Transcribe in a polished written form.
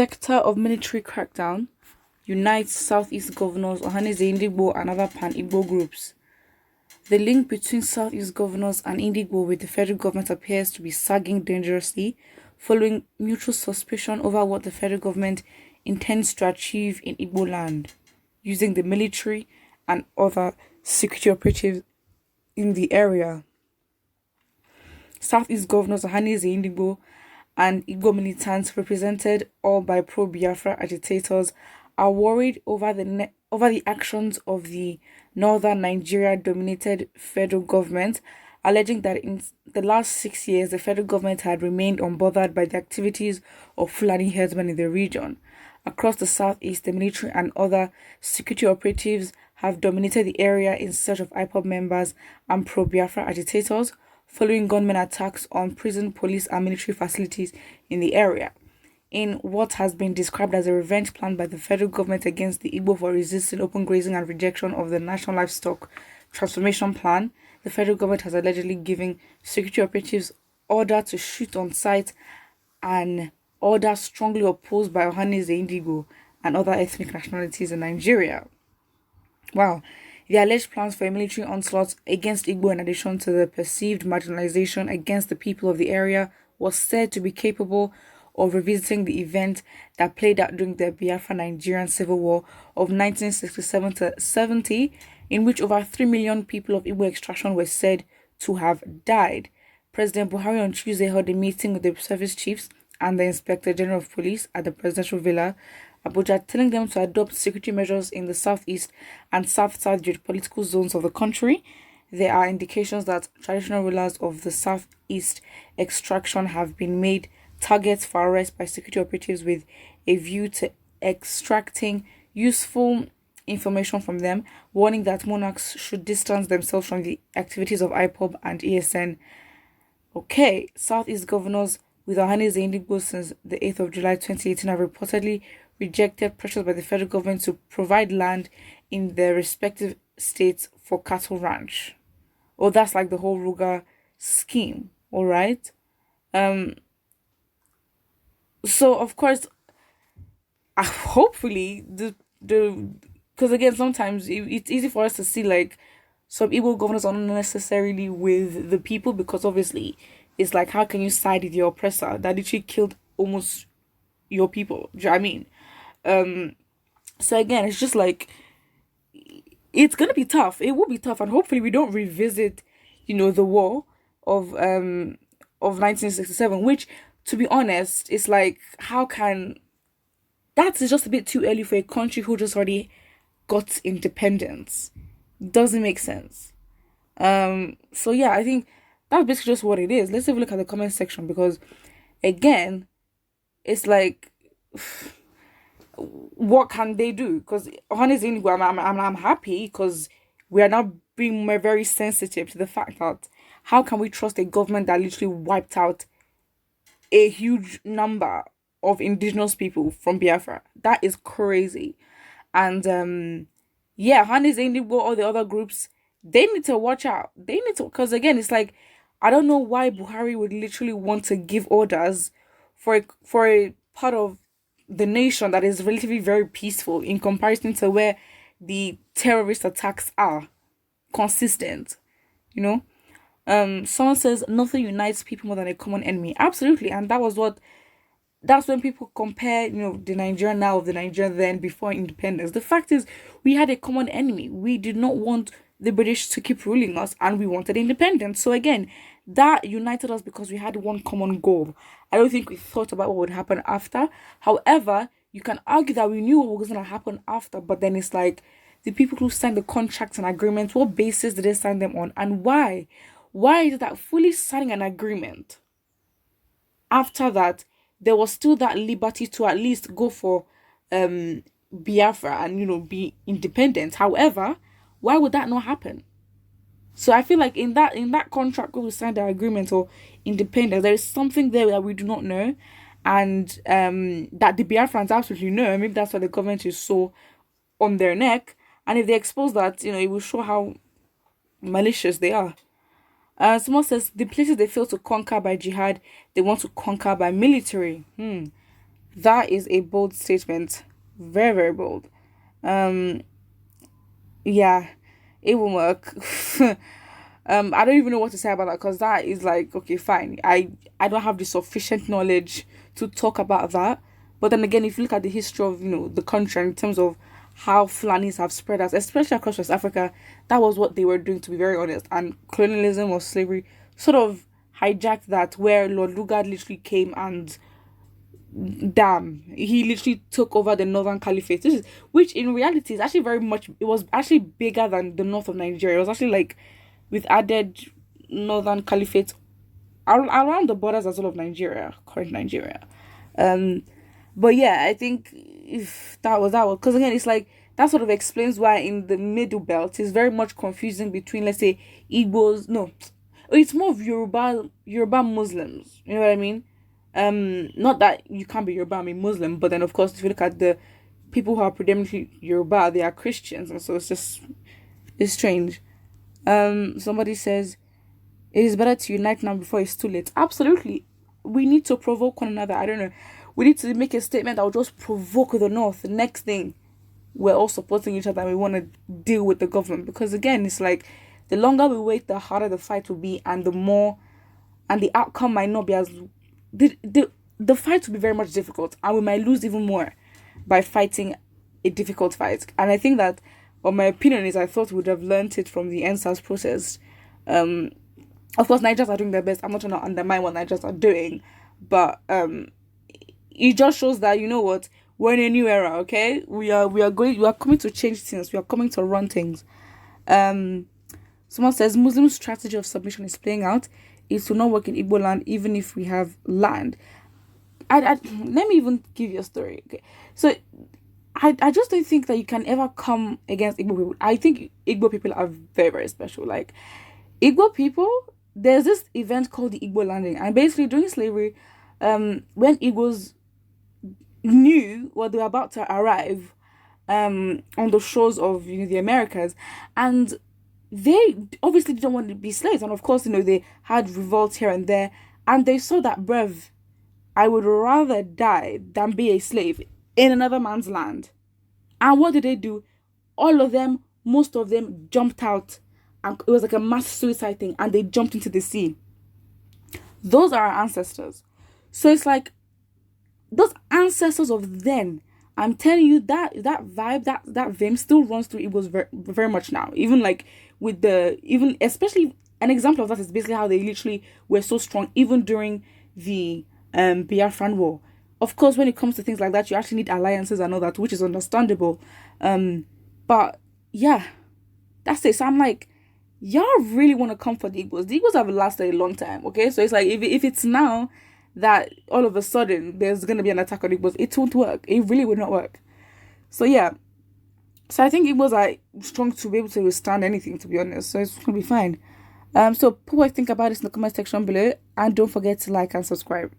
Vector of military crackdown unites Southeast governors Ohanaeze, Ndigbo and other Pan-Igbo groups. The link between Southeast governors and Ndigbo with the federal government appears to be sagging dangerously, following mutual suspicion over what the federal government intends to achieve in Igbo land, using the military and other security operatives in the area. Southeast governors Ohanaeze, Ndigbo and Igbo militants, represented all by pro-Biafra agitators, are worried over the actions of the northern Nigeria-dominated federal government, alleging that in the last 6 years, the federal government had remained unbothered by the activities of Fulani herdsmen in the region. Across the southeast, the military and other security operatives have dominated the area in search of Ipob members and pro-Biafra agitators, following gunmen attacks on prison, police, and military facilities in the area. In what has been described as a revenge plan by the federal government against the Igbo for resisting open grazing and rejection of the National Livestock Transformation Plan, the federal government has allegedly given security operatives order to shoot on sight, an order strongly opposed by Ohanaeze, Ndigbo and other ethnic nationalities in Nigeria. Wow. The alleged plans for a military onslaught against Igbo, in addition to the perceived marginalization against the people of the area, was said to be capable of revisiting the event that played out during the Biafra-Nigerian Civil War of 1967 to 70, in which over 3 million people of Igbo extraction were said to have died. President Buhari on Tuesday held a meeting with the service chiefs and the Inspector General of Police at the Presidential Villa, Abuja, telling them to adopt security measures in the southeast and south-south geopolitical zones of the country. There are indications that traditional rulers of the southeast extraction have been made targets for arrest by security operatives with a view to extracting useful information from them, warning that monarchs should distance themselves from the activities of Ipob and ESN. Okay, Southeast governors with Ohanaeze Ndigbo since the 8th of July 2018 have reportedly rejected pressures by the federal government to provide land in their respective states for cattle ranch. Oh, that's like the whole Ruga scheme, all right? So of course, hopefully the because again sometimes it's easy for us to see like some Igbo governors are not necessarily with the people, because obviously it's like, how can you side with your oppressor that literally killed almost your people? Do you know what I mean? So again, it's just like, it's gonna be tough. It will be tough, and hopefully we don't revisit, the war of 1967, which, to be honest, it's like, how can, that's just a bit too early for a country who just already got independence. Doesn't make sense. So yeah, I think that's basically just what it is. Let's have a look at the comment section, because again, it's like, what can they do? Because honestly, I'm happy, because we are now being very sensitive to the fact that how can we trust a government that literally wiped out a huge number of indigenous people from Biafra? That is crazy. And yeah, Ohanaeze, Ndigbo, all the other groups, they need to watch out. They need to, because again, it's like, I don't know why Buhari would literally want to give orders for a part of the nation that is relatively very peaceful in comparison to where the terrorist attacks are consistent. Someone says nothing unites people more than a common enemy. Absolutely. And that's when people compare, the Nigeria now of the Nigeria then before independence. The fact is, we had a common enemy. We did not want the British to keep ruling us, and we wanted independence. So again, that united us because we had one common goal. I don't think we thought about what would happen after. However, you can argue that we knew what was going to happen after, but then it's like, the people who signed the contracts and agreements, what basis did they sign them on, and why? Why is it that fully signing an agreement, after that, there was still that liberty to at least go for Biafra and, be independent? However, why would that not happen? So I feel like in that contract where we signed the agreement or independence, there is something there that we do not know, and that the Biafrans absolutely know. And maybe that's why the government is so on their neck. And if they expose that, it will show how malicious they are. Someone says the places they fail to conquer by jihad, they want to conquer by military. That is a bold statement. Very, very bold. Um, yeah, it won't work. I don't even know what to say about that, because that is like, okay, fine. I don't have the sufficient knowledge to talk about that. But then again, if you look at the history of, the country in terms of how Fulanis have spread us, especially across West Africa, that was what they were doing, to be very honest. And colonialism or slavery sort of hijacked that, where Lord Lugard literally came and damn, he literally took over the Northern Caliphate, which in reality is actually very much, it was actually bigger than the north of Nigeria. It was actually like, with added Northern Caliphate around the borders as well of Nigeria, current Nigeria. But yeah, I think if that was, because again, it's like that sort of explains why in the middle belt it's very much confusing between, let's say, Igbos. No, it's more of Yoruba Muslims. You know what I mean? Not that you can't be Yoruba, I mean Muslim, but then of course if you look at the people who are predominantly Yoruba, they are Christians, and so it's strange. Somebody says it is better to unite now before it's too late. Absolutely, we need to provoke one another. I don't know. We need to make a statement that will just provoke the North. The next thing, we're all supporting each other and we want to deal with the government, because again, it's like the longer we wait, the harder the fight will be, and the outcome might not be as the fight will be very much difficult, and we might lose even more by fighting a difficult fight. And I think that, well, my opinion is, I thought we would have learned it from the NSAS process. Of course, Nigerians are doing their best. I'm not trying to undermine what Nigerians are doing, but it just shows that, you know what, we're in a new era. Okay, we are coming to change things. We are coming to run things. Someone says Muslim strategy of submission is playing out. It will not work in Igbo land, even if we have land. Let me even give you a story. Okay, so I just don't think that you can ever come against Igbo people. I think Igbo people are very, very special. Like, Igbo people, there's this event called the Igbo Landing, and basically during slavery, when Igbos knew what they were about to arrive, on the shores of the Americas, and they obviously didn't want to be slaves, and of course they had revolts here and there, and they saw that, bruv, I would rather die than be a slave in another man's land. And what did they do? All of them, most of them, jumped out, and it was like a mass suicide thing, and they jumped into the sea. Those are our ancestors. So it's like those ancestors of then, I'm telling you, that vibe, that vein still runs through Igbos very, very much now. Even like with especially an example of that is basically how they literally were so strong even during the Biafran War. Of course, when it comes to things like that, you actually need alliances and all that, which is understandable. But yeah, that's it. So I'm like, y'all really want to come for the Igbos? The Igbos have lasted a long time, okay? So it's like, if it's now that all of a sudden there's going to be an attack on Igbos, it won't work. It really would not work. So yeah. So I think Igbos are strong to be able to withstand anything, to be honest. So it's going to be fine. So put what you think about this in the comment section below. And don't forget to like and subscribe.